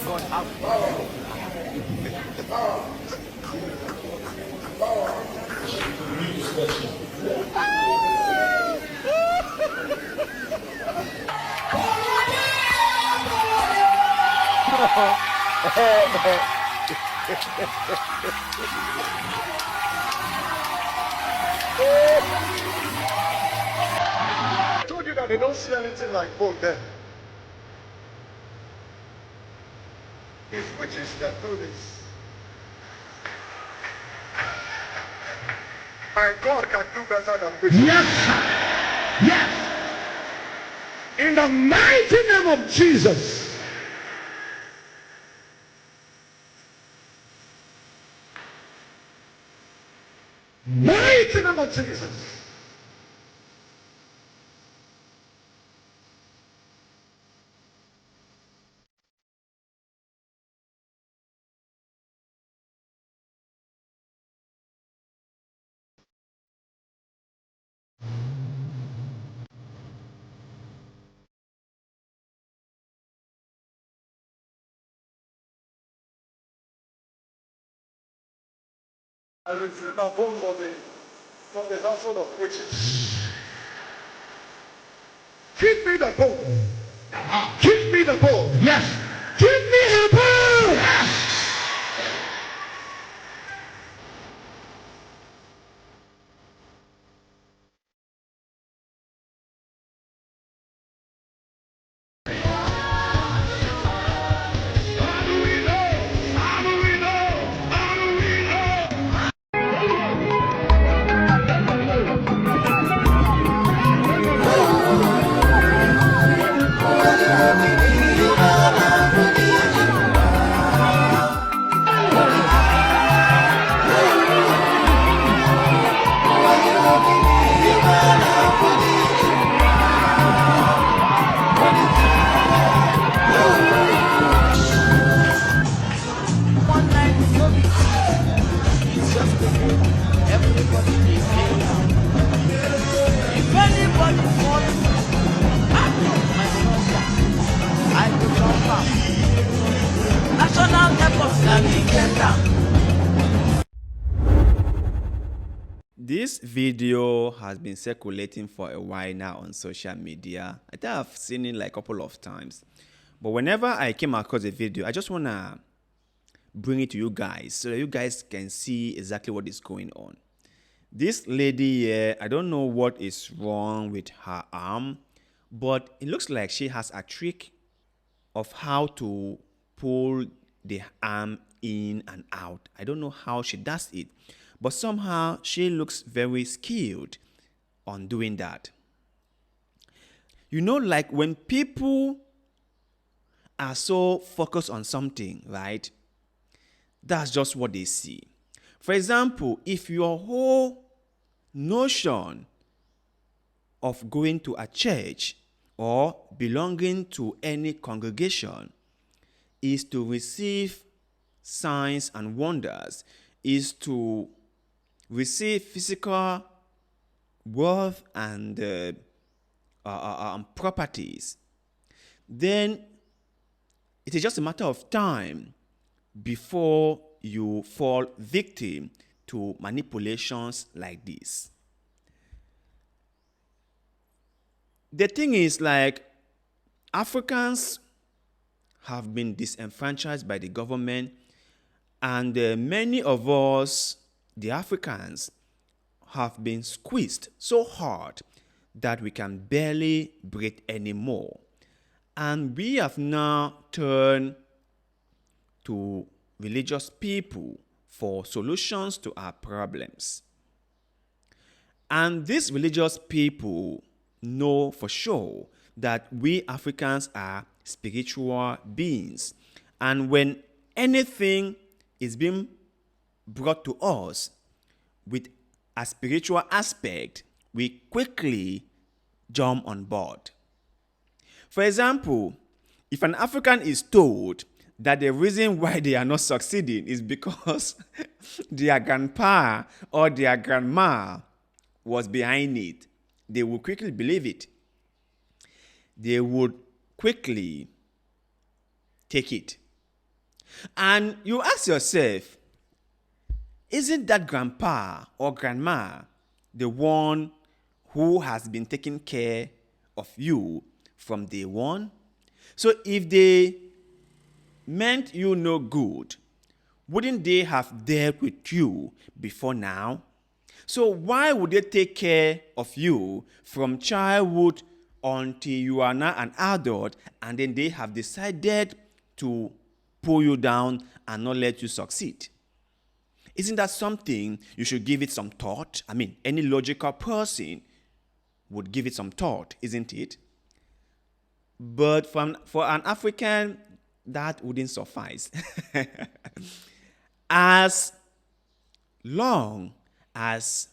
God have I told you that they don't see anything like both there. It's witches that do this. My God can do better than this. Yes, sir. Yes. In the mighty name of Jesus. Mighty name of Jesus. I receive my phone from the household of witches. Give me the boat. Give me the boat. Yes. Give me the boat. Yes. How do we know? How do we know? How do we know? If anybody falls, I will jump up. National effort, let me get down. This video has been circulating for a while now on social media. I think I've seen it like a couple of times. But whenever I came across a video, I just want to bring it to you guys so that you guys can see exactly what is going on. This lady here, I don't know what is wrong with her arm, but it looks like she has a trick of how to pull the arm in and out. I don't know how she does it, but somehow she looks very skilled on doing that. You know, like when people are so focused on something, right? That's just what they see. For example, if your whole notion of going to a church or belonging to any congregation is to receive signs and wonders, is to receive physical wealth and properties, then it is just a matter of time before you fall victim to manipulations like this. The thing is, like, Africans have been disenfranchised by the government, and many of us, the Africans, have been squeezed so hard that we can barely breathe anymore. And we have now turned to religious people for solutions to our problems. And these religious people know for sure that we Africans are spiritual beings. And when anything is being brought to us with a spiritual aspect, we quickly jump on board. For example, if an African is told that the reason why they are not succeeding is because their grandpa or their grandma was behind it, they will quickly believe it. They would quickly take it. And you ask yourself, isn't that grandpa or grandma the one who has been taking care of you from day one? So if they meant you no good, wouldn't they have dealt with you before now? So why would they take care of you from childhood until you are now an adult, and then they have decided to pull you down and not let you succeed? Isn't that something you should give it some thought? I mean, any logical person would give it some thought, isn't it? But for an African, that wouldn't suffice. As long as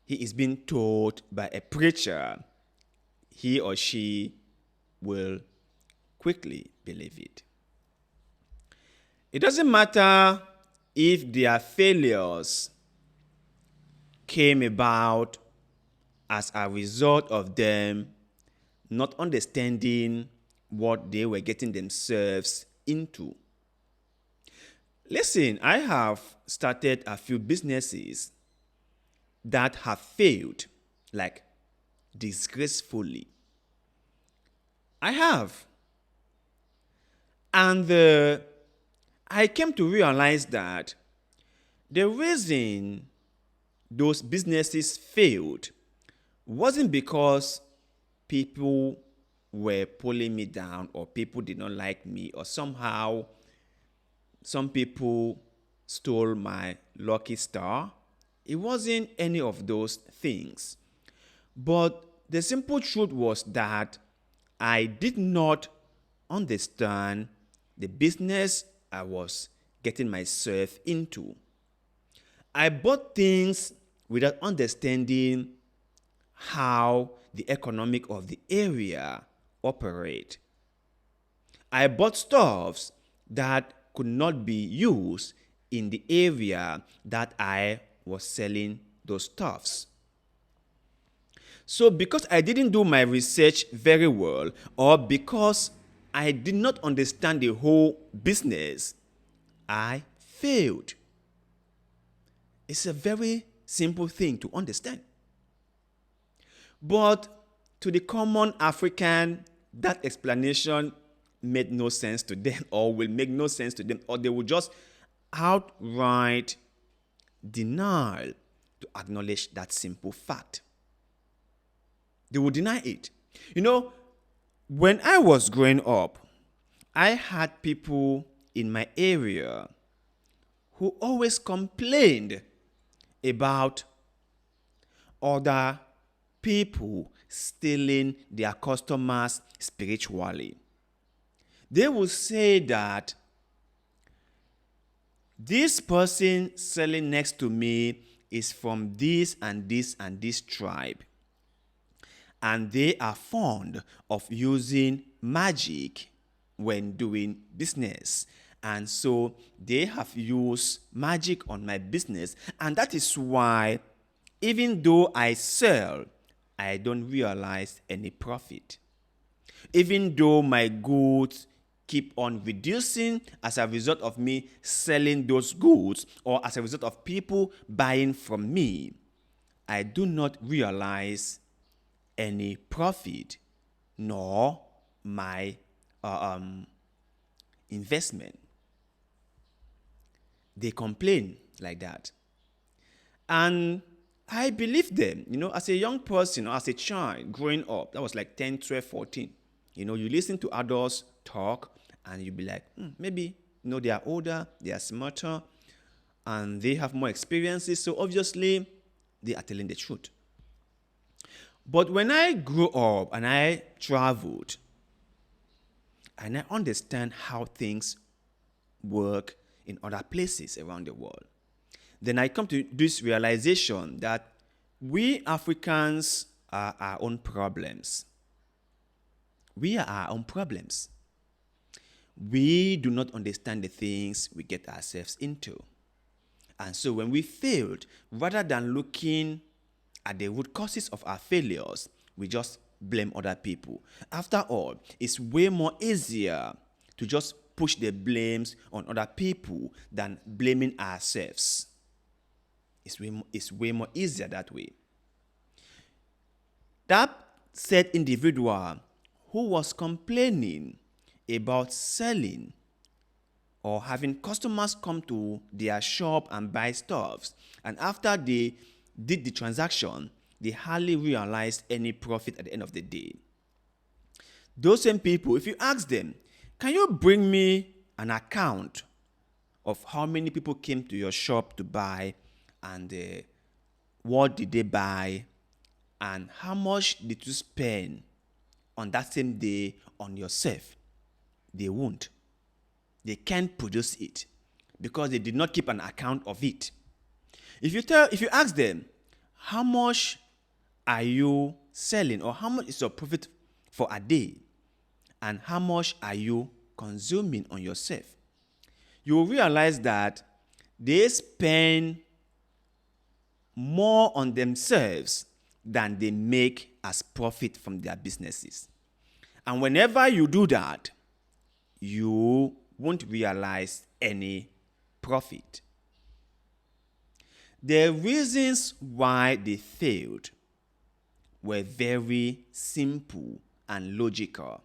he is being told by a preacher, he or she will quickly believe it. It doesn't matter if their failures came about as a result of them not understanding what they were getting themselves into. Listen, I have started a few businesses that have failed, like disgracefully. I have. And I came to realize that the reason those businesses failed wasn't because people were pulling me down or people did not like me or somehow some people stole my lucky star. It wasn't any of those things. But the simple truth was that I did not understand the business I was getting myself into. I bought things without understanding how the economic of the area operate. I bought stuffs that could not be used in the area that I was selling those stuffs. So because I didn't do my research very well, or because I did not understand the whole business, I failed. It's a very simple thing to understand. But to the common African, that explanation made no sense to them or will make no sense to them, or they will just outright deny to acknowledge that simple fact. They will deny it. You know, when I was growing up, I had people in my area who always complained about other people stealing their customers spiritually. They will say that this person selling next to me is from this and this and this tribe. And they are fond of using magic when doing business. And so they have used magic on my business. And that is why, even though I sell, I don't realize any profit. Even though my goods keep on reducing as a result of me selling those goods or as a result of people buying from me, I do not realize any profit nor my investment. They complain like that. And I believe them. You know, as a young person or as a child growing up, that was like 10, 12, 14. You know, you listen to adults talk and you be like, maybe, you know, they are older, they are smarter, and they have more experiences. So obviously, they are telling the truth. But when I grew up and I traveled, and I understand how things work in other places around the world, then I come to this realization that we Africans are our own problems. We are our own problems. We do not understand the things we get ourselves into. And so when we failed, rather than looking at the root causes of our failures, we just blame other people. After all, it's way more easier to just push the blames on other people than blaming ourselves. It's way more easier that way. That said individual who was complaining about selling or having customers come to their shop and buy stuffs, and after they did the transaction, they hardly realized any profit at the end of the day. Those same people, if you ask them, can you bring me an account of how many people came to your shop to buy, and what did they buy, and how much did you spend on that same day on yourself? They won't. They can't produce it because they did not keep an account of it. If you ask them, how much are you selling, or how much is your profit for a day, and how much are you consuming on yourself, you will realize that they spend more on themselves than they make as profit from their businesses. And whenever you do that, you won't realize any profit. The reasons why they failed were very simple and logical,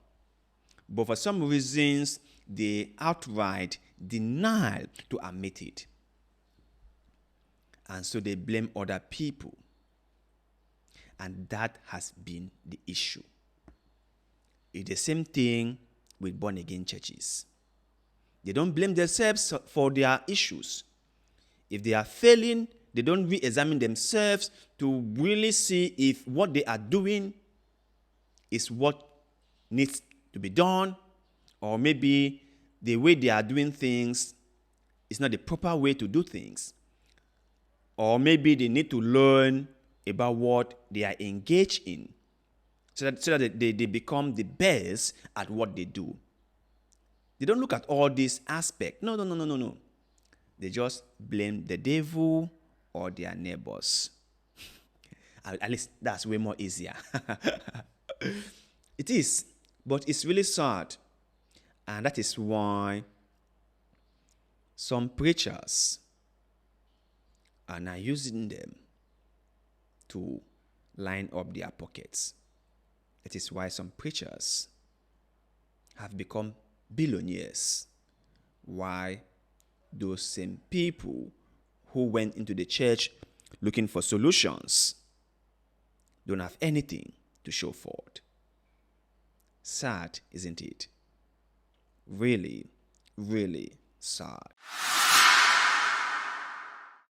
but for some reasons, they outright denied to admit it. And so they blame other people. And that has been the issue. It's the same thing with born-again churches. They don't blame themselves for their issues. If they are failing, they don't re-examine themselves to really see if what they are doing is what needs to be done, or maybe the way they are doing things is not the proper way to do things, or maybe they need to learn about what they are engaged in so that they become the best at what they do. They don't look at all these aspects. No. They just blame the devil or their neighbors. At least that's way more easier. It is, but it's really sad. And that is why some preachers are now using them to line up their pockets. It is why some preachers have become billionaires. Why those same people who went into the church looking for solutions don't have anything to show for it. Sad, isn't it? Really, really sad.